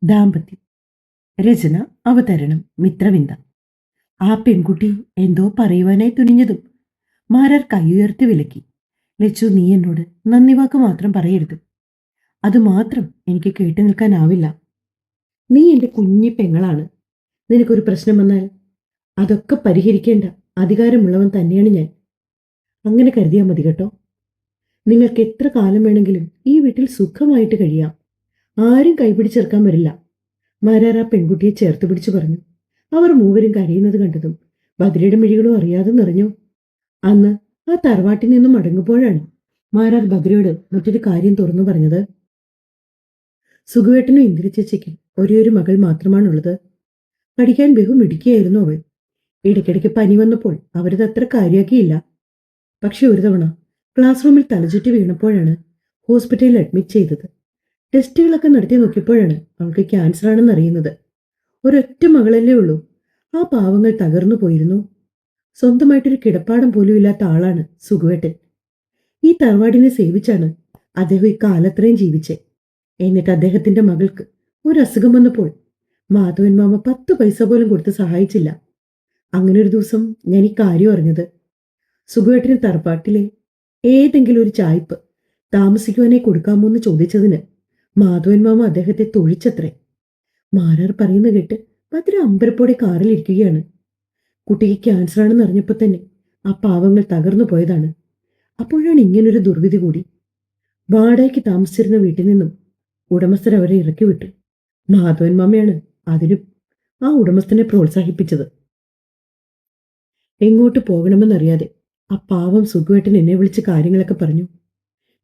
ദാമ്പത്യം. രചന, അവതരണം മിത്രവിന്ദ. ആ പെൺകുട്ടി എന്തോ പറയുവാനായി തുനിഞ്ഞതും മാരാർ കൈയുയർത്തി വിലക്കി. ലച്ചു, നീ എന്നോട് നന്ദി വാക്ക് മാത്രം പറയരുത്. അതുമാത്രം എനിക്ക് കേട്ടു നിൽക്കാനാവില്ല. നീ എൻ്റെ കുഞ്ഞി പെങ്ങളാണ്. നിനക്കൊരു പ്രശ്നം വന്നാൽ അതൊക്കെ പരിഹരിക്കേണ്ട അധികാരമുള്ളവൻ തന്നെയാണ് ഞാൻ. അങ്ങനെ കരുതിയാൽ മതി കേട്ടോ. നിങ്ങൾക്ക് എത്ര കാലം വേണമെങ്കിലും ഈ വീട്ടിൽ സുഖമായിട്ട് കഴിയാം. ആരും കൈപിടിച്ചെറുക്കാൻ വരില്ല. മാരാർ ആ പെൺകുട്ടിയെ ചേർത്ത് പിടിച്ചു പറഞ്ഞു. അവർ മൂവരും കരയുന്നത് കണ്ടതും ബദ്രയുടെ മിഴികളും അറിയാതെ നിറഞ്ഞു. അന്ന് ആ തറവാട്ടിൽ നിന്നും മടങ്ങുമ്പോഴാണ് മാരാർ ബദ്രയോട് മറ്റൊരു കാര്യം തുറന്നു പറഞ്ഞത്. സുഖുവേട്ടനും ഇന്ദിര ചേച്ചിക്കും ഒരേയൊരു മകൾ മാത്രമാണുള്ളത്. പഠിക്കാൻ ബഹുമിടുക്കിയായിരുന്നു അവൾ. ഇടയ്ക്കിടയ്ക്ക് പനി വന്നപ്പോൾ അവരത് അത്ര കാര്യമാക്കിയില്ല. പക്ഷെ ഒരു തവണ ക്ലാസ് റൂമിൽ തലചുറ്റി വീണപ്പോഴാണ് ഹോസ്പിറ്റലിൽ അഡ്മിറ്റ് ചെയ്തത്. ടെസ്റ്റുകളൊക്കെ നടത്തി നോക്കിയപ്പോഴാണ് അവൾക്ക് ക്യാൻസർ ആണെന്ന് അറിയുന്നത്. ഒരൊറ്റ മകളല്ലേ ഉള്ളൂ. ആ പാവങ്ങൾ തകർന്നു പോയിരുന്നു. സ്വന്തമായിട്ടൊരു കിടപ്പാടം പോലും ഇല്ലാത്ത ആളാണ് സുഖുവേട്ടൻ. ഈ തറവാടിനെ സേവിച്ചാണ് അദ്ദേഹം ഇക്കാലത്രയും ജീവിച്ചേ. എന്നിട്ട് അദ്ദേഹത്തിന്റെ മകൾക്ക് ഒരു അസുഖം വന്നപ്പോൾ മാധവൻ മാമ 10 പൈസ പോലും കൊടുത്ത് സഹായിച്ചില്ല. അങ്ങനെ ഒരു ദിവസം ഞാൻ ഈ കാര്യം അറിഞ്ഞത്. സുഖുവേട്ടന് തറവാട്ടിലെ ഏതെങ്കിലും ഒരു ചായ്പ് താമസിക്കുവാനായി കൊടുക്കാമോ എന്ന് ചോദിച്ചതിന് മാധവൻ മാമ അദ്ദേഹത്തെ തൊഴിച്ചത്രേ. മാരാർ പറയുന്ന കേട്ട് ഭദ്ര അമ്പരപ്പോടെ കാറിലിരിക്കുകയാണ്. കുട്ടിക്ക് ക്യാൻസർ ആണെന്ന് അറിഞ്ഞപ്പോൾ തന്നെ ആ പാവങ്ങൾ തകർന്നു പോയതാണ്. അപ്പോഴാണ് ഇങ്ങനൊരു ദുർവിധി കൂടി. വാടകയ്ക്ക് താമസിച്ചിരുന്ന വീട്ടിൽ നിന്നും ഉടമസ്ഥർ അവരെ ഇറക്കി വിട്ടു. മാധവൻ മാമയാണ് അതിന് ആ ഉടമസ്ഥനെ പ്രോത്സാഹിപ്പിച്ചത്. എങ്ങോട്ട് പോകണമെന്നറിയാതെ ആ പാവം സുഖുവേട്ടൻ എന്നെ വിളിച്ച് കാര്യങ്ങളൊക്കെ പറഞ്ഞു.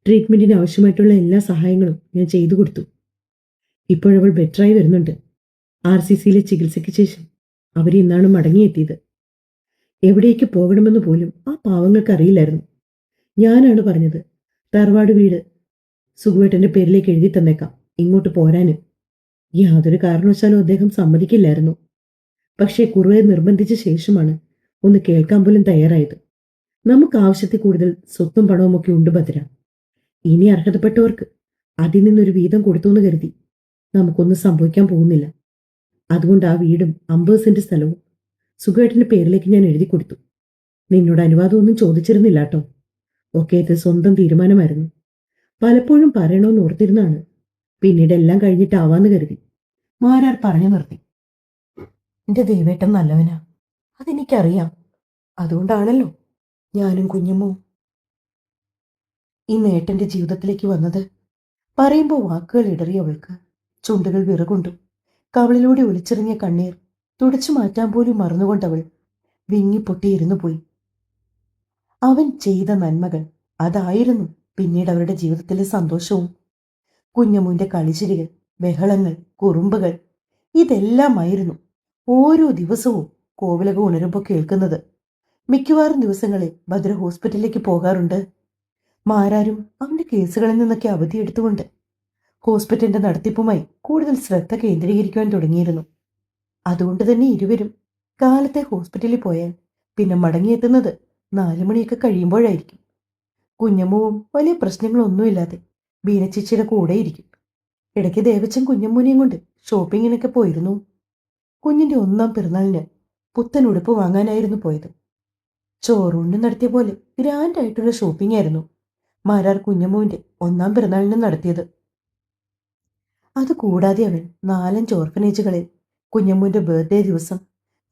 ട്രീറ്റ്മെന്റിന് ആവശ്യമായിട്ടുള്ള എല്ലാ സഹായങ്ങളും ഞാൻ ചെയ്തു കൊടുത്തു. ഇപ്പോഴവൾ ബെറ്ററായി വരുന്നുണ്ട്. RCCയിലെ ചികിത്സയ്ക്ക് ശേഷം അവർ ഇന്നാണ് മടങ്ങിയെത്തിയത്. എവിടേക്ക് പോകണമെന്ന് പോലും ആ പാവങ്ങൾക്ക് അറിയില്ലായിരുന്നു. ഞാനാണ് പറഞ്ഞത്, തറവാട് വീട് സുഖുവേട്ടന്റെ പേരിലേക്ക് എഴുതി തന്നേക്കാം, ഇങ്ങോട്ട് പോരാന്. യാതൊരു കാരണവശാലും അദ്ദേഹം സമ്മതിക്കില്ലായിരുന്നു. പക്ഷേ കുറുവെ നിർബന്ധിച്ച ശേഷമാണ് ഒന്ന് കേൾക്കാൻ പോലും തയ്യാറായത്. നമുക്ക് ആവശ്യത്തിൽ കൂടുതൽ സ്വത്തും പണവും ഒക്കെ ഉണ്ട് ഭദ്ര. ഇനി അർഹതപ്പെട്ടവർക്ക് അതിൽ നിന്നൊരു വീതം കൊടുത്തുവെന്ന് കരുതി നമുക്കൊന്നും സംഭവിക്കാൻ പോകുന്നില്ല. അതുകൊണ്ട് ആ വീടും 50 സെന്റ് സ്ഥലവും സുഖേട്ടന്റെ പേരിലേക്ക് ഞാൻ എഴുതി കൊടുത്തു. നിന്നോട് അനുവാദമൊന്നും ചോദിച്ചിരുന്നില്ല കേട്ടോ. ഒക്കെ ഇത് സ്വന്തം തീരുമാനമായിരുന്നു. പലപ്പോഴും പറയണമെന്ന് ഓർത്തിരുന്നാണ്. പിന്നീട് എല്ലാം കഴിഞ്ഞിട്ടാവാന്ന് കരുതി. മാരാർ പറഞ്ഞു നിർത്തി. എന്റെ ദേവേട്ടൻ നല്ലവനാ, അതെനിക്കറിയാം. അതുകൊണ്ടാണല്ലോ ഞാനും കുഞ്ഞമ്മവും ഈ നേട്ടന്റെ ജീവിതത്തിലേക്ക് വന്നത്. പറയുമ്പോൾ വാക്കുകൾ ഇടറിയവൾക്ക് ചുണ്ടുകൾ വിറകൊണ്ടു. കവളിലൂടെ ഒലിച്ചിറങ്ങിയ കണ്ണീർ തുടച്ചു മാറ്റാൻ പോലും മറന്നുകൊണ്ടവൾ വിങ്ങിപ്പൊട്ടിയിരുന്നു പോയി. അവൻ ചെയ്ത നന്മകൾ അതായിരുന്നു പിന്നീട് അവരുടെ ജീവിതത്തിലെ സന്തോഷവും. കുഞ്ഞമ്മൂന്റെ കളിച്ചിരികൾ, ബഹളങ്ങൾ, കുറുമ്പുകൾ, ഇതെല്ലാമായിരുന്നു ഓരോ ദിവസവും കോവിലകം ഉണരുമ്പോൾ കേൾക്കുന്നത്. മിക്കവാറും ദിവസങ്ങളിൽ ഭദ്ര ഹോസ്പിറ്റലിലേക്ക് പോകാറുണ്ട്. മാരാരും അവന്റെ കേസുകളിൽ നിന്നൊക്കെ അവധിയെടുത്തുകൊണ്ട് ഹോസ്പിറ്റലിന്റെ നടത്തിപ്പുമായി കൂടുതൽ ശ്രദ്ധ കേന്ദ്രീകരിക്കുവാൻ തുടങ്ങിയിരുന്നു. അതുകൊണ്ട് തന്നെ ഇരുവരും കാലത്തെ ഹോസ്പിറ്റലിൽ പോയാൽ പിന്നെ മടങ്ങിയെത്തുന്നത് 4 മണിയൊക്കെ കഴിയുമ്പോഴായിരിക്കും. കുഞ്ഞമ്മൂവും വലിയ പ്രശ്നങ്ങളൊന്നുമില്ലാതെ ബീനച്ചേച്ചിയുടെ കൂടെയിരിക്കും. ഇടയ്ക്ക് ദേവച്ചൻ കുഞ്ഞമ്മൂനെയും കൊണ്ട് ഷോപ്പിങ്ങിനൊക്കെ പോയിരുന്നു. കുഞ്ഞിന്റെ 1ാം പിറന്നാളിന് പുത്തൻ ഉടുപ്പ് വാങ്ങാനായിരുന്നു പോയത്. ചോറൂണ് നടത്തിയ പോലെ ഗ്രാൻഡായിട്ടുള്ള ഷോപ്പിംഗ് ആയിരുന്നു മാരാർ കുഞ്ഞമ്മൂവിന്റെ 1ാം പിറന്നാളിന് നടത്തിയത്. അതുകൂടാതെ അവൻ 4-5 ഓർഫനേജുകളിൽ കുഞ്ഞമ്മൂന്റെ ബർത്ത്ഡേ ദിവസം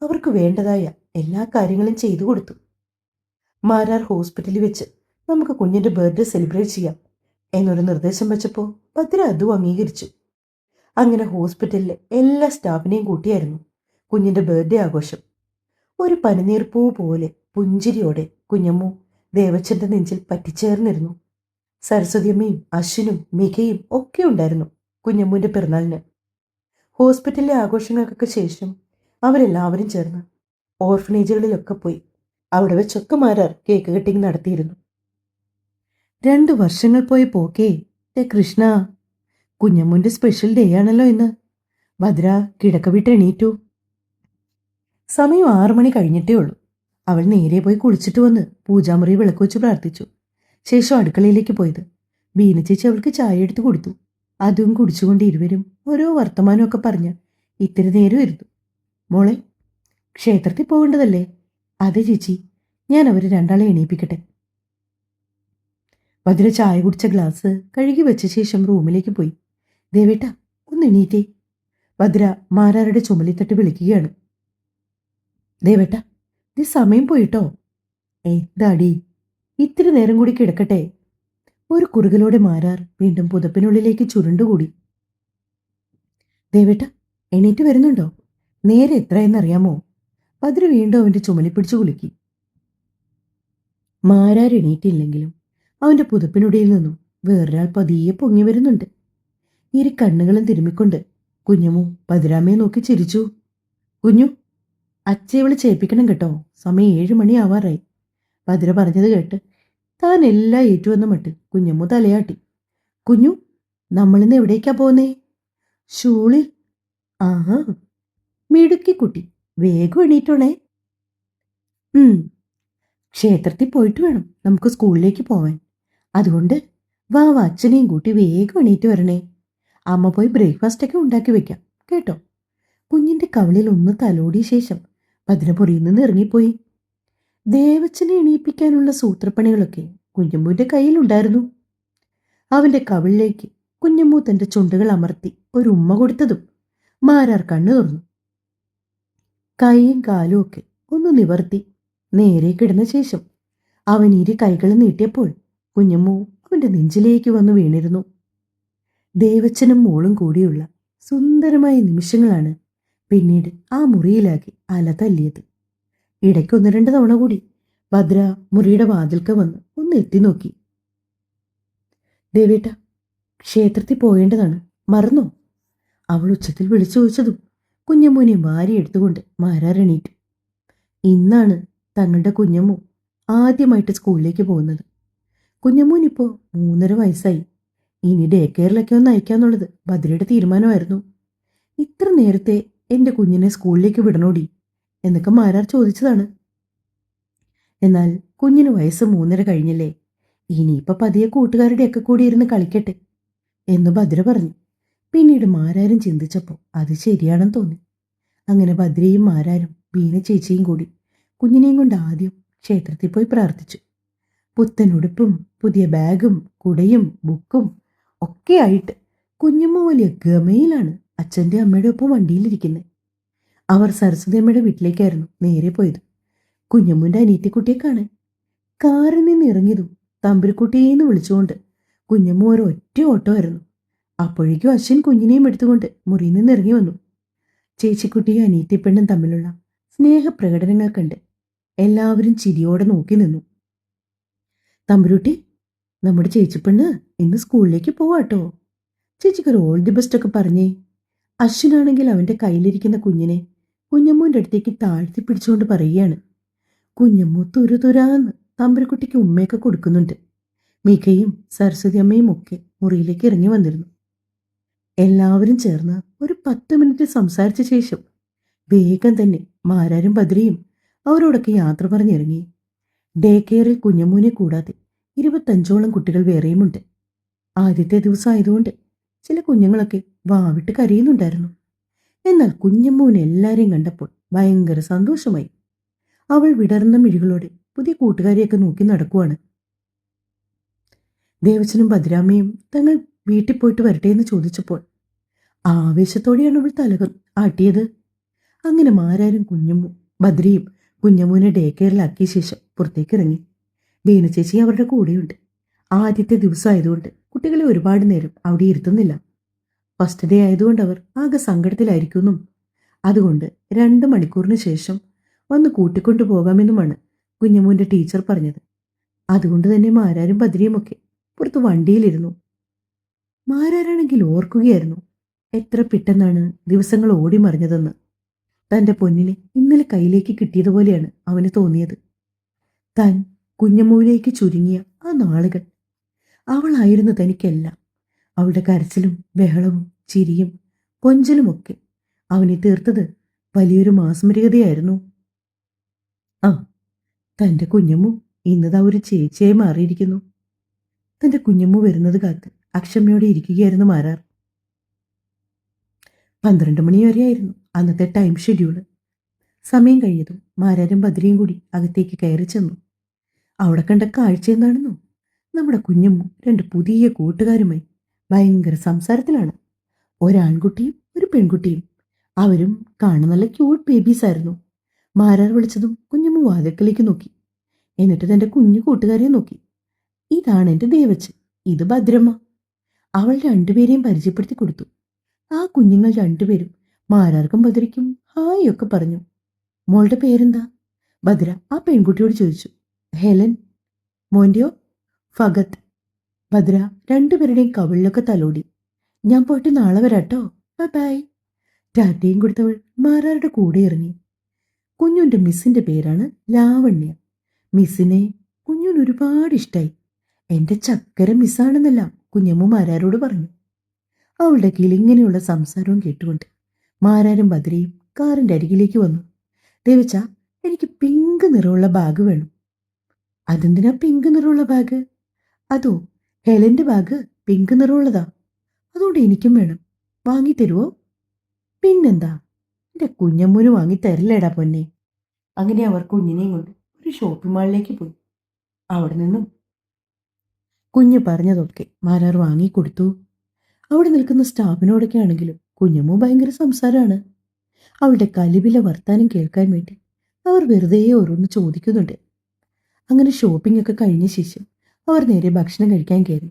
അവർക്ക് വേണ്ടതായ എല്ലാ കാര്യങ്ങളും ചെയ്തു കൊടുത്തു. മാരാർ ഹോസ്പിറ്റലിൽ വെച്ച് നമുക്ക് കുഞ്ഞിന്റെ ബർത്ത്ഡേ സെലിബ്രേറ്റ് ചെയ്യാം എന്നൊരു നിർദ്ദേശം വെച്ചപ്പോൾ ഭദ്ര അതും അംഗീകരിച്ചു. അങ്ങനെ ഹോസ്പിറ്റലിലെ എല്ലാ സ്റ്റാഫിനെയും കൂട്ടിയായിരുന്നു കുഞ്ഞിന്റെ ബർത്ത്ഡേ ആഘോഷം. ഒരു പനിനീർപ്പൂ പോലെ പുഞ്ചിരിയോടെ കുഞ്ഞമ്മു ദേവച്ചന്റെ നെഞ്ചിൽ പറ്റിച്ചേർന്നിരുന്നു. സരസ്വതിയമ്മയും അശ്വിനും മികയും ഒക്കെ ഉണ്ടായിരുന്നു കുഞ്ഞമ്മൂന്റെ പിറന്നാളിന്. ഹോസ്പിറ്റലിലെ ആഘോഷങ്ങൾക്കൊക്കെ ശേഷം അവരെല്ലാവരും ചേർന്ന് ഓർഫനേജുകളിലൊക്കെ പോയി അവിടെ വെച്ചൊക്കെ മാരാർ കേക്ക് കട്ടിങ് നടത്തിയിരുന്നു. 2 വർഷങ്ങൾ പോയി പോക്കേ കൃഷ്ണ. കുഞ്ഞമ്മൂന്റെ സ്പെഷ്യൽ ഡേ ആണല്ലോ ഇന്ന്. ഭദ്ര കിടക്ക വിട്ട് എണീറ്റു. സമയം 6 മണി കഴിഞ്ഞിട്ടേ ഉള്ളൂ. അവൾ നേരെ പോയി കുളിച്ചിട്ട് വന്ന് പൂജാമുറി വിളക്ക് വെച്ച് പ്രാർത്ഥിച്ചു. ശേഷം അടുക്കളയിലേക്ക് പോയത്. ബീന ചേച്ചി അവൾക്ക് ചായ എടുത്ത് കൊടുത്തു. അതും കുടിച്ചുകൊണ്ട് ഇരുവരും ഓരോ വർത്തമാനമൊക്കെ പറഞ്ഞ് ഇത്തിരി നേരം ഇരുന്നു. മോളെ, ക്ഷേത്രത്തിൽ പോകേണ്ടതല്ലേ? അതെ ചേച്ചി, ഞാൻ അവരെ രണ്ടാളെ എണീപ്പിക്കട്ടെ. ഭദ്ര ചായ കുടിച്ച ഗ്ലാസ് കഴുകി വെച്ച ശേഷം റൂമിലേക്ക് പോയി. ദേവേട്ട, ഒന്ന് എണീറ്റേ. ഭദ്ര മാരാരുടെ ചുമലിത്തട്ട് വിളിക്കുകയാണ്. ദേവേട്ട, ഇത് സമയം പോയിട്ടോ. എന്താടി, ഇത്തിരി നേരം കൂടി കിടക്കട്ടെ. ഒരു കുറുകലോടെ മാരാർ വീണ്ടും പുതപ്പിനുള്ളിലേക്ക് ചുരുണ്ടുകൂടി. ദേവേട്ട, എണീറ്റ് വരുന്നുണ്ടോ? നേരെ എത്രയെന്നറിയാമോ? ഭദ്ര വീണ്ടും അവന്റെ ചുമലിൽ പിടിച്ചു കുലുക്കി. മാരാർ എണീറ്റില്ലെങ്കിലും അവന്റെ പുതപ്പിനുടിയിൽ നിന്നും വേറൊരാൾ പതിയെ പൊങ്ങി വരുന്നുണ്ട്. ഇരു കണ്ണുകളും തിരുമ്മിക്കൊണ്ട് കുഞ്ഞമ്മു ഭദ്രാമ്മയെ നോക്കി ചിരിച്ചു. കുഞ്ഞു, അച്ഛയെ വിളിച്ചേൽപ്പിക്കണം കേട്ടോ, സമയം 7 മണിയാവാറായി. ഭദ്ര പറഞ്ഞത് കേട്ട് താൻ എല്ലാം ഏറ്റുവന്ന മട്ടിൽ കുഞ്ഞമ്മു തലയാട്ടി. കുഞ്ഞു, നമ്മളിന്ന് എവിടേക്കാ പോന്നേ? ഷൂളിൽ. ആഹാ, മിടുക്കി കുട്ടി, വേഗം എണീറ്റോണേ. ക്ഷേത്രത്തിൽ പോയിട്ട് വേണം നമുക്ക് സ്കൂളിലേക്ക് പോവാൻ. അതുകൊണ്ട് വാ അച്ഛനെയും കൂട്ടി വേഗം എണീറ്റ് വരണേ. അമ്മ പോയി ബ്രേക്ക്ഫാസ്റ്റൊക്കെ ഉണ്ടാക്കി വെക്കാം കേട്ടോ. കുഞ്ഞിന്റെ കവിളിൽ ഒന്ന് തലോടിയ ശേഷം ഭദ്രപുറിയിൽ നിന്ന് ഇറങ്ങിപ്പോയി. ദേവച്ചനെ എണീപ്പിക്കാനുള്ള സൂത്രപ്പണികളൊക്കെ കുഞ്ഞമ്മൂന്റെ കയ്യിലുണ്ടായിരുന്നു. അവന്റെ കവിളിലേക്ക് കുഞ്ഞമ്മൂ തന്റെ ചുണ്ടുകൾ അമർത്തി ഒരു ഉമ്മ കൊടുത്തതും മാരാർ കണ്ണു തുറന്നു. കൈയും കാലും ഒക്കെ ഒന്ന് നിവർത്തി നേരെ കിടന്ന ശേഷം അവൻ ഇരു കൈകൾ നീട്ടിയപ്പോൾ കുഞ്ഞമ്മൂ അവന്റെ നെഞ്ചിലേക്ക് വന്നു വീണിരുന്നു. ദേവച്ചനും മോളും കൂടിയുള്ള സുന്ദരമായ നിമിഷങ്ങളാണ് പിന്നീട് ആ മുറിയിലാക്കി അല തല്ലിയത്. ഇടയ്ക്ക് 1-2 തവണ കൂടി ഭദ്ര മുറിയുടെ വാതിൽക്ക് വന്ന് ഒന്ന് എത്തി നോക്കി. ദേവേട്ട, ക്ഷേത്രത്തിൽ പോകേണ്ടതാണ്, മറന്നോ? അവൾ ഉച്ചത്തിൽ വിളിച്ചു ചോദിച്ചതും കുഞ്ഞമ്മൂനെ വാരി എടുത്തുകൊണ്ട് മാരാർ എണീറ്റു. ഇന്നാണ് തങ്ങളുടെ കുഞ്ഞമ്മു ആദ്യമായിട്ട് സ്കൂളിലേക്ക് പോകുന്നത്. കുഞ്ഞമ്മൂനിപ്പോ 3.5 വയസ്സായി. ഇനി ഡേ കെയറിലൊക്കെ ഒന്ന് അയക്കാന്നുള്ളത് ഭദ്രയുടെ തീരുമാനമായിരുന്നു. ഇത്ര നേരത്തെ എന്റെ കുഞ്ഞിനെ സ്കൂളിലേക്ക് വിടണോടി എന്നൊക്കെ മാരാർ ചോദിച്ചതാണ്. എന്നാൽ കുഞ്ഞിന് വയസ്സ് 3.5 കഴിഞ്ഞില്ലേ, ഇനിയിപ്പൊ പതിയെ കൂട്ടുകാരുടെയൊക്കെ കൂടി ഇരുന്ന് കളിക്കട്ടെ എന്ന് ഭദ്ര പറഞ്ഞു. പിന്നീട് മാരാരും ചിന്തിച്ചപ്പോൾ അത് ശരിയാണെന്ന് തോന്നി. അങ്ങനെ ഭദ്രയും മാരാരും ബീന ചേച്ചിയും കൂടി കുഞ്ഞിനെയും കൊണ്ട് ആദ്യം ക്ഷേത്രത്തിൽ പോയി പ്രാർത്ഥിച്ചു. പുത്തൻ ഉടുപ്പും പുതിയ ബാഗും കുടയും ബുക്കും ഒക്കെ ആയിട്ട് കുഞ്ഞമ്മ വലിയ ഗമയിലാണ് അച്ഛൻ്റെ അമ്മയുടെ ഒപ്പം വണ്ടിയിലിരിക്കുന്നത്. അവർ സരസ്വതി അമ്മയുടെ വീട്ടിലേക്കായിരുന്നു നേരെ പോയത്. കുഞ്ഞമ്മൂൻ്റെ അനീത്തിക്കുട്ടിയെ കാണാൻ. കാറിൽ നിന്ന് ഇറങ്ങിയതും തമ്പുരുക്കുട്ടിയെന്ന് വിളിച്ചുകൊണ്ട് കുഞ്ഞമ്മ ഒരു ഒറ്റ ഓട്ടമായിരുന്നു. അപ്പോഴേക്കും അശ്വിൻ കുഞ്ഞിനെയും എടുത്തുകൊണ്ട് മുറിയിൽ നിന്ന് ഇറങ്ങി വന്നു. ചേച്ചിക്കുട്ടിയും അനീത്തിപ്പെണ്ണും തമ്മിലുള്ള സ്നേഹപ്രകടനങ്ങൾ കണ്ട് എല്ലാവരും ചിരിയോടെ നോക്കി നിന്നു. തമ്പുരുട്ടി, നമ്മുടെ ചേച്ചിപ്പെണ്ണ് ഇന്ന് സ്കൂളിലേക്ക് പോവാട്ടോ. ചേച്ചിക്കൊരു ഓൾ ദി ബെസ്റ്റ് ഒക്കെ പറഞ്ഞേ. അശ്വിനാണെങ്കിൽ അവന്റെ കയ്യിലിരിക്കുന്ന കുഞ്ഞിനെ കുഞ്ഞമ്മൂന്റെ അടുത്തേക്ക് താഴ്ത്തി പിടിച്ചുകൊണ്ട് പറയുകയാണ്. കുഞ്ഞമ്മൂ തുരുതുരാന്ന് തമ്പുരുക്കുട്ടിക്ക് ഉമ്മയൊക്കെ കൊടുക്കുന്നുണ്ട്. മികയും സരസ്വതി അമ്മയും ഒക്കെ മുറിയിലേക്ക് ഇറങ്ങി വന്നിരുന്നു. എല്ലാവരും ചേർന്ന് ഒരു 10 മിനിറ്റ് സംസാരിച്ച ശേഷം വേഗം തന്നെ മാരാരും ഭദ്രയും അവരോടൊക്കെ യാത്ര പറഞ്ഞിറങ്ങി. ഡേ കെയറിൽ കുഞ്ഞമ്മൂനെ കൂടാതെ 25ഓളം കുട്ടികൾ വേറെയുമുണ്ട്. ആദ്യത്തെ ദിവസം ആയതുകൊണ്ട് ചില കുഞ്ഞുങ്ങളൊക്കെ വാവിട്ട് കരയുന്നുണ്ടായിരുന്നു. എന്നാൽ കുഞ്ഞമ്മൂനെ എല്ലാരെയും കണ്ടപ്പോൾ ഭയങ്കര സന്തോഷമായി. അവൾ വിടർന്ന മിഴികളോടെ പുതിയ കൂട്ടുകാരിയൊക്കെ നോക്കി നടക്കുവാണ്. ദേവച്ചനും ഭദ്രാമ്മയും തങ്ങൾ വീട്ടിൽ പോയിട്ട് വരട്ടെ എന്ന് ചോദിച്ചപ്പോൾ ആവേശത്തോടെയാണ് അവൾ തലകം ആട്ടിയത്. അങ്ങനെ മാരാരും കുഞ്ഞമ്മു ഭദ്രയും കുഞ്ഞമ്മൂനെ ഡേ കെയറിലാക്കിയ ശേഷം പുറത്തേക്ക് ഇറങ്ങി. ബീനച്ചേച്ചി അവരുടെ കൂടെയുണ്ട്. ആദ്യത്തെ ദിവസമായതുകൊണ്ട് കുട്ടികളെ ഒരുപാട് നേരം അവിടെ ഇരുത്തുന്നില്ല. ഫസ്റ്റ് ഡേ ആയതുകൊണ്ട് അവർ ആകെ സങ്കടത്തിലായിരിക്കുമെന്നും അതുകൊണ്ട് 2 മണിക്കൂറിന് ശേഷം വന്ന് കൂട്ടിക്കൊണ്ടു പോകാമെന്നുമാണ് കുഞ്ഞമ്മൂന്റെ ടീച്ചർ പറഞ്ഞത്. അതുകൊണ്ട് തന്നെ മാരാരും ഭദ്രയുമൊക്കെ പുറത്ത് വണ്ടിയിലിരുന്നു. മാരാരാണെങ്കിൽ ഓർക്കുകയായിരുന്നു എത്ര പെട്ടെന്നാണ് ദിവസങ്ങൾ ഓടി മറിഞ്ഞതെന്ന്. തന്റെ പൊന്നിനെ ഇന്നലെ കയ്യിലേക്ക് കിട്ടിയതുപോലെയാണ് അവന് തോന്നിയത്. താൻ കുഞ്ഞമ്മൂലേക്ക് ചുരുങ്ങിയ ആ നാളുകൾ, അവളായിരുന്നു തനിക്കെല്ലാം. അവളുടെ കരച്ചിലും ബഹളവും ചിരിയും കൊഞ്ചലുമൊക്കെ അവനെ തീർത്തത് വലിയൊരു മാസ്മരികതയായിരുന്നു. ആ, തന്റെ കുഞ്ഞമ്മു ഇന്നതാ ഒരു ചേച്ചിയായി മാറിയിരിക്കുന്നു. തന്റെ കുഞ്ഞമ്മു വരുന്നത് കാത്ത് അക്ഷമയോടെ ഇരിക്കുകയായിരുന്നു മാരാർ. 12 മണി വരെയായിരുന്നു അന്നത്തെ ടൈം ഷെഡ്യൂള്. സമയം കഴിഞ്ഞതും മാരാരും ബദ്രിയും കൂടി അകത്തേക്ക് കയറി ചെന്നു. അവിടെ കണ്ട കാഴ്ച എന്താണെന്നോ? നമ്മുടെ കുഞ്ഞമ്മു രണ്ട് പുതിയ കൂട്ടുകാരുമായി ഭയങ്കര സംസാരത്തിലാണ്. ഒരാൺകുട്ടിയും ഒരു പെൺകുട്ടിയും. അവരും കാണാൻ നല്ല ക്യൂട്ട് ബേബീസ് ആയിരുന്നു. മാരാർ വിളിച്ചതും കുഞ്ഞമ്മു വാതിൽക്കലേക്ക് നോക്കി. എന്നിട്ട് തന്റെ കുഞ്ഞു കൂട്ടുകാരെ നോക്കി. ഇതാണ് എന്റെ ദേവച്ചൻ, ഇത് ഭദ്രമ്മ. അവൾ രണ്ടുപേരെയും പരിചയപ്പെടുത്തി കൊടുത്തു. ആ കുഞ്ഞുങ്ങൾ രണ്ടുപേരും മാരാർക്കും ഭദ്രയ്ക്കും ഹായ് ഒക്കെ പറഞ്ഞു. മോളുടെ പേരെന്താ? ഭദ്ര ആ പെൺകുട്ടിയോട് ചോദിച്ചു. ഹെലൻ. മോന്റെയോ? ഫഗത്. ഭദ്ര രണ്ടുപേരുടെയും കവിളിലൊക്കെ തലോടി. ഞാൻ പോയിട്ട് നാളെ വരാട്ടോ, ബൈ ബൈ. ടാറ്റയും കൊടുത്തവൾ മാരാരുടെ കൂടെ ഇറങ്ങി. കുഞ്ഞുന്റെ മിസ്സിന്റെ പേരാണ് ലാവണ്യ. മിസ്സിനെ കുഞ്ഞുന് ഒരുപാട് ഇഷ്ടായി. എന്റെ ചക്കര മിസ്സാണെന്നെല്ലാം കുഞ്ഞമ്മു മാരാരോട് പറഞ്ഞു. അവളുടെ കിളിങ്ങനെയുള്ള സംസാരവും കേട്ടുകൊണ്ട് മാരാരും ഭദ്രയും കാറിന്റെ അരികിലേക്ക് വന്നു. ദേവച്ച, എനിക്ക് പിങ്ക് നിറമുള്ള ബാഗ് വേണം. അതെന്തിനാ പിങ്ക് നിറമുള്ള ബാഗ്? അതോ, ഹെലന്റെ ബാഗ് പിങ്ക് നിറമുള്ളതാ, അതുകൊണ്ട് എനിക്കും വേണം. വാങ്ങിത്തരുവോ? പിന്നെന്താ, എന്റെ കുഞ്ഞമ്മൂന് വാങ്ങി തരില്ലേടാ പൊന്നെ. അങ്ങനെ അവർ കുഞ്ഞിനെയും കൊണ്ട് ഒരു ഷോപ്പിംഗ് മാളിലേക്ക് പോയി. അവിടെ നിന്നും കുഞ്ഞ് പറഞ്ഞതൊക്കെ മാരാർ വാങ്ങിക്കൊടുത്തു. അവിടെ നിൽക്കുന്ന സ്റ്റാഫിനോടൊക്കെ ആണെങ്കിലും കുഞ്ഞമ്മു ഭയങ്കര സംസാരമാണ്. അവളുടെ കലിവിലെ വർത്താനം കേൾക്കാൻ വേണ്ടി അവർ വെറുതെ ഓരോന്ന് ചോദിക്കുന്നുണ്ട്. അങ്ങനെ ഷോപ്പിംഗ് ഒക്കെ കഴിഞ്ഞ ശേഷം അവർ നേരെ ഭക്ഷണം കഴിക്കാൻ കയറി.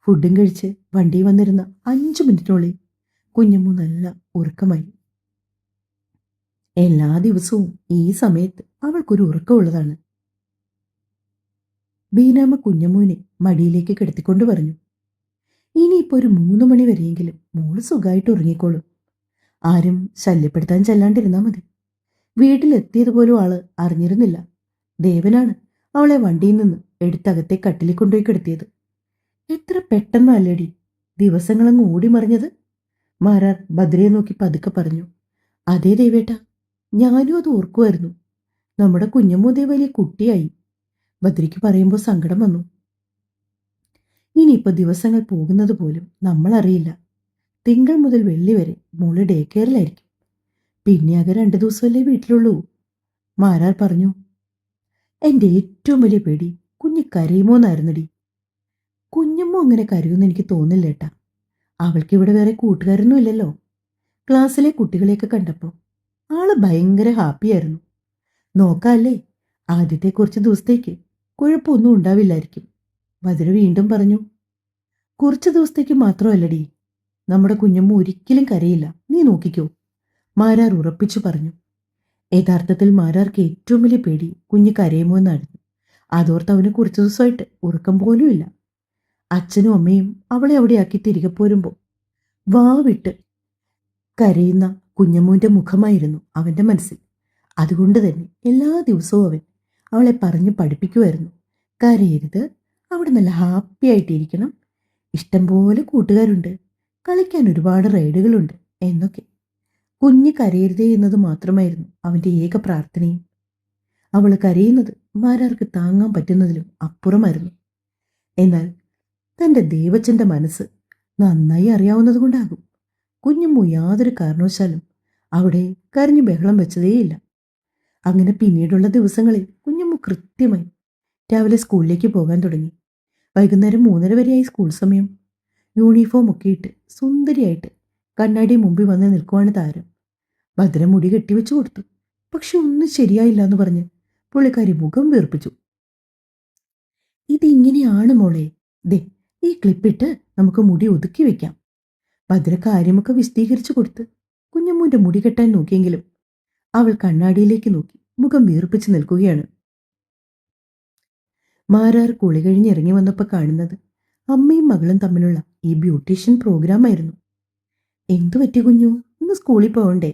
ഫുഡും കഴിച്ച് വണ്ടിയിൽ വന്നിരുന്ന 5 മിനിറ്റിനുള്ളിൽ കുഞ്ഞമ്മു നല്ല ഉറക്കമായി. എല്ലാ ദിവസവും ഈ സമയത്ത് അവൾക്കൊരു ഉറക്കമുള്ളതാണ്. ബീനാമ്മ കുഞ്ഞമ്മൂനെ മടിയിലേക്ക് കിടത്തിക്കൊണ്ട് പറഞ്ഞു, ഇനിയിപ്പോ ഒരു 3 മണി വരെയെങ്കിലും മോള് സുഖമായിട്ട് ഉറങ്ങിക്കോളും. ആരും ശല്യപ്പെടുത്താൻ ചെല്ലാണ്ടിരുന്നാ മതി. വീട്ടിലെത്തിയതുപോലും ആള് അറിഞ്ഞിരുന്നില്ല. ദേവനാണ് അവളെ വണ്ടിയിൽ നിന്ന് എടുത്തകത്തെ കട്ടിലിൽ കൊണ്ടുപോയി കിടത്തിയത്. എത്ര പെട്ടെന്നല്ലേടി ദിവസങ്ങളങ്ങ് ഓടിമറിഞ്ഞത്. മാരാർ ഭദ്രയെ നോക്കി പതുക്കെ പറഞ്ഞു. അതേ ദേവേട്ട, ഞാനും അത് ഓർക്കുമായിരുന്നു. നമ്മുടെ കുഞ്ഞമ്മൂതേ വലിയ കുട്ടിയായി. ഭദ്രയ്ക്ക് പറയുമ്പോൾ സങ്കടം വന്നു. ഇനിയിപ്പോൾ ദിവസങ്ങൾ പോകുന്നത് പോലും നമ്മൾ അറിയില്ല. തിങ്കൾ മുതൽ വെള്ളി വരെ മോള് ഡേ കെയറിലായിരിക്കും. പിന്നെ ആകെ 2 ദിവസമല്ലേ വീട്ടിലുള്ളൂ. മാരാർ പറഞ്ഞു. എന്റെ ഏറ്റവും വലിയ പേടി കുഞ്ഞ് കരയുമോന്നായിരുന്നടി. കുഞ്ഞമ്മോ അങ്ങനെ കരയുമെന്ന് എനിക്ക് തോന്നില്ലേട്ടാ. അവൾക്ക് ഇവിടെ വേറെ കൂട്ടുകാരൊന്നും ഇല്ലല്ലോ. ക്ലാസ്സിലെ കുട്ടികളെയൊക്കെ കണ്ടപ്പോൾ ആള് ഭയങ്കര ഹാപ്പിയായിരുന്നു. നോക്കാല്ലേ, ആദ്യത്തെ കുറച്ച് ദിവസത്തേക്ക് കുഴപ്പമൊന്നും ഉണ്ടാവില്ലായിരിക്കും. ഭദ്ര വീണ്ടും പറഞ്ഞു. കുറച്ച് ദിവസത്തേക്ക് മാത്രമല്ലടി, നമ്മുടെ കുഞ്ഞമ്മ ഒരിക്കലും കരയില്ല, നീ നോക്കിക്കോ. മാരാർ ഉറപ്പിച്ചു പറഞ്ഞു. യഥാർത്ഥത്തിൽ മാരാർക്ക് ഏറ്റവും വലിയ പേടി കുഞ്ഞ് കരയുമോ എന്നായിരുന്നു. അതോർത്ത് അവന് കുറച്ചു ദിവസമായിട്ട് ഉറക്കം പോലും ഇല്ല. അച്ഛനും അമ്മയും അവളെ അവിടെയാക്കി തിരികെ പോരുമ്പോൾ വാവിട്ട് കരയുന്ന കുഞ്ഞമ്മൂന്റെ മുഖമായിരുന്നു അവന്റെ മനസ്സിൽ. അതുകൊണ്ട് തന്നെ എല്ലാ ദിവസവും അവൻ അവളെ പറഞ്ഞു പഠിപ്പിക്കുമായിരുന്നു. കരയരുത്, അവിടെ നല്ല ഹാപ്പി ആയിട്ടിരിക്കണം, ഇഷ്ടംപോലെ കൂട്ടുകാരുണ്ട്, കളിക്കാൻ ഒരുപാട് റൈഡുകളുണ്ട് എന്നൊക്കെ. കുഞ്ഞ് കരയരുതേ എന്നത് മാത്രമായിരുന്നു അവന്റെ ഏക പ്രാർത്ഥനയും. അവൾ കരയുന്നത് മാരാർക്ക് താങ്ങാൻ പറ്റുന്നതിലും അപ്പുറമായിരുന്നു. എന്നാൽ തന്റെ ദേവച്ചന്റെ മനസ്സ് നന്നായി അറിയാവുന്നത് കൊണ്ടാകും കുഞ്ഞമ്മു യാതൊരു കാരണവശാലും അവിടെ കരഞ്ഞു ബഹളം വെച്ചതേയില്ല. അങ്ങനെ പിന്നീടുള്ള ദിവസങ്ങളിൽ കുഞ്ഞമ്മു കൃത്യമായി രാവിലെ സ്കൂളിലേക്ക് പോകാൻ തുടങ്ങി. വൈകുന്നേരം 3:30 വരെയായി സ്കൂൾ സമയം. യൂണിഫോം ഒക്കെ ഇട്ട് സുന്ദരിയായിട്ട് കണ്ണാടി മുമ്പിൽ വന്ന് നിൽക്കുവാണ് താരം. ഭദ്ര മുടി കെട്ടിവെച്ചു കൊടുത്തു. പക്ഷെ ഒന്നും ശരിയായില്ല എന്ന് പറഞ്ഞ് പുള്ളിക്കാരി മുഖം വീർപ്പിച്ചു. ഇതിങ്ങനെയാണ് മോളെ, ദേ ഈ ക്ലിപ്പിട്ട് നമുക്ക് മുടി ഒതുക്കി വെക്കാം. ഭദ്ര കാര്യമൊക്കെ വിശദീകരിച്ചു കൊടുത്ത് കുഞ്ഞമ്മൂന്റെ മുടി കെട്ടാൻ നോക്കിയെങ്കിലും അവൾ കണ്ണാടിയിലേക്ക് നോക്കി മുഖം വീർപ്പിച്ച് നിൽക്കുകയാണ്. മാരാർ കുളി കഴിഞ്ഞ് ഇറങ്ങി വന്നപ്പോൾ കാണുന്നത് അമ്മയും മകളും തമ്മിലുള്ള ഈ ബ്യൂട്ടീഷ്യൻ പ്രോഗ്രാം ആയിരുന്നു. എന്തു പറ്റി കുഞ്ഞു, ഇന്ന് സ്കൂളിൽ പോകണ്ടേ?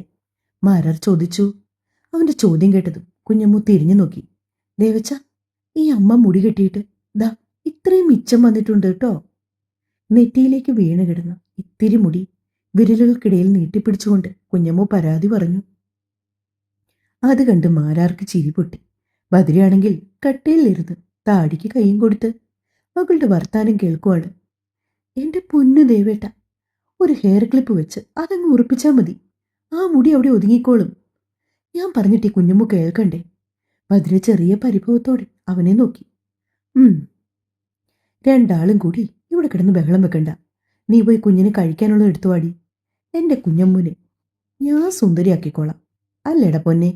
മാരാർ ചോദിച്ചു. അവന്റെ ചോദ്യം കേട്ടതും കുഞ്ഞമ്മു തിരിഞ്ഞു നോക്കി. ദേവച്ച, ഈ അമ്മ മുടി കെട്ടിയിട്ട് ദാ ഇത്രയും മിച്ചം വന്നിട്ടുണ്ട് കേട്ടോ. നെറ്റിയിലേക്ക് വീണ് കിടന്ന ഇത്തിരി മുടി വിരലുകൾക്കിടയിൽ നീട്ടിപ്പിടിച്ചുകൊണ്ട് കുഞ്ഞമ്മു പരാതി പറഞ്ഞു. അത് കണ്ട് മാരാർക്ക് ചിരി പൊട്ടി. ബദ്രിയാണെങ്കിൽ കട്ടയിലിരുന്ന് താടിക്ക് കൈയും കൊടുത്ത് മകളുടെ വർത്താനം കേൾക്കുവാണ്. എന്റെ പൊന്നു ദേവേട്ട, ഒരു ഹെയർ ക്ലിപ്പ് വെച്ച് അതങ്ങ് ഉറപ്പിച്ചാൽ മതി. ആ മുടി അവിടെ ഒതുങ്ങിക്കോളും. ഞാൻ പറഞ്ഞിട്ട് ഈ കുഞ്ഞമ്മു കേൾക്കണ്ടേ? ഭദ്ര ചെറിയ പരിഭവത്തോടെ അവനെ നോക്കി. രണ്ടാളും കൂടി ഇവിടെ കിടന്ന് ബഹളം വെക്കണ്ട. നീ പോയി കുഞ്ഞിന് കഴിക്കാനുള്ളത് എടുത്തുവാടി. എന്റെ കുഞ്ഞമ്മൂനെ ഞാൻ സുന്ദരിയാക്കിക്കോളാം. അല്ലേടാ പൊന്നെ?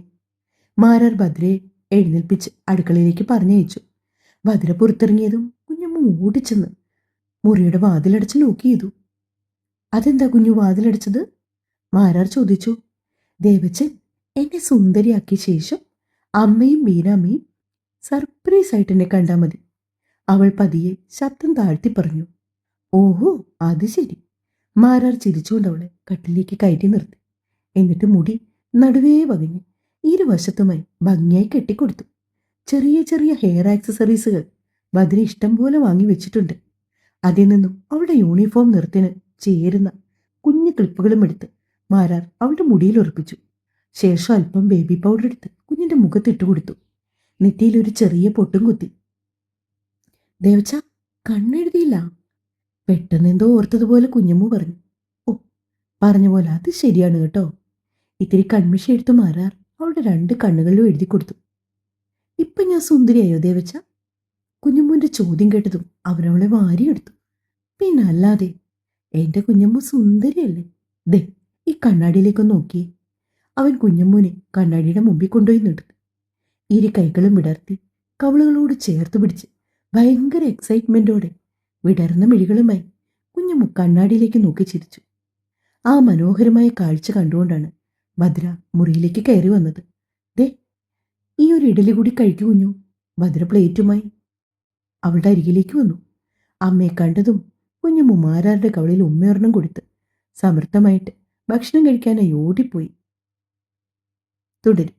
മാരാർ ഭദ്രയെ എഴുന്നേൽപ്പിച്ച് അടുക്കളയിലേക്ക് പറഞ്ഞയച്ചു. ഭദ്ര പുറത്തിറങ്ങിയതും കുഞ്ഞമ്മ ഓടിച്ചെന്ന് മുറിയുടെ വാതിലടച്ച് ലോക്ക് ചെയ്തു. അതെന്താ കുഞ്ഞു വാതിലടച്ചത്? മാരാർ ചോദിച്ചു. ദേവച്ചൻ എന്നെ സുന്ദരിയാക്കിയ ശേഷം അമ്മയും ബീനാമ്മയും സർപ്രൈസ് ആയിട്ട് എന്നെ കണ്ടാ മതി. അവൾ പതിയെ ശബ്ദം താഴ്ത്തി പറഞ്ഞു. ഓഹോ, അത് ശരി. മാരാർ ചിരിച്ചുകൊണ്ട് അവളെ കട്ടിലേക്ക് കയറ്റി നിർത്തി. എന്നിട്ട് മുടി നടുവേ വകഞ്ഞ് ഇരുവശത്തുമായി ഭംഗിയായി കെട്ടിക്കൊടുത്തു. ചെറിയ ചെറിയ ഹെയർ ആക്സസറീസുകൾ ഭദ്ര ഇഷ്ടം പോലെ വാങ്ങി വെച്ചിട്ടുണ്ട്. അതിൽ നിന്നും അവളുടെ യൂണിഫോം നിറത്തിന് ചേരുന്ന കുഞ്ഞു ക്ലിപ്പുകളും എടുത്ത് മാരാർ അവളുടെ മുടിയിൽ ഉറപ്പിച്ചു. ശേഷം അല്പം ബേബി പൗഡർ എടുത്ത് കുഞ്ഞിന്റെ മുഖത്തിട്ട് കൊടുത്തു. നെറ്റിയിൽ ഒരു ചെറിയ പൊട്ടും കുത്തി. ദേവച്ച കണ്ണെഴുതിയില്ല. പെട്ടെന്ന് എന്തോ ഓർത്തതുപോലെ കുഞ്ഞമ്മു പറഞ്ഞു. ഓ, പറഞ്ഞ പോലെ അത് ശരിയാണ് കേട്ടോ. ഇത്തിരി കൺമിഷ എടുത്ത് മാരാർ അവളുടെ 2 കണ്ണുകളിലും എഴുതി കൊടുത്തു. ഇപ്പൊ ഞാൻ സുന്ദരിയായോ ദേവച്ച? കുഞ്ഞമ്മൂന്റെ ചോദ്യം കേട്ടതും അവരവളെ വാരിയെടുത്തു. പിന്നെ അല്ലാതെ, എന്റെ കുഞ്ഞമ്മു സുന്ദരിയല്ലേ? ദേ, ഈ കണ്ണാടിയിലേക്കൊന്ന് നോക്കിയേ. അവൻ കുഞ്ഞമ്മൂനെ കണ്ണാടിയുടെ മുമ്പിൽ കൊണ്ടുപോയി നിർത്തി. ഇരു കൈകളും വിടർത്തി കവളുകളോട് ചേർത്ത് പിടിച്ച് ഭയങ്കര എക്സൈറ്റ്മെന്റോടെ വിടർന്ന മിഴികളുമായി കുഞ്ഞമ്മു കണ്ണാടിയിലേക്ക് നോക്കി ചിരിച്ചു. ആ മനോഹരമായ കാഴ്ച കണ്ടുകൊണ്ടാണ് ഭദ്ര മുറിയിലേക്ക് കയറി വന്നത്. ദേ, ഈ ഒരു ഇഡലി കൂടി കഴിക്കൂ കുഞ്ഞു. ഭദ്ര പ്ലേറ്റുമായി അവളുടെ അരികിലേക്ക് വന്നു. അമ്മയെ കണ്ടതും കുഞ്ഞമ്മു മാരാരുടെ കവളിൽ ഉമ്മയൊരെണ്ണം കൊടുത്ത് സമർത്ഥമായിട്ട് ഭക്ഷണം കഴിക്കാനായി ഓടിപ്പോയി. തുടരും.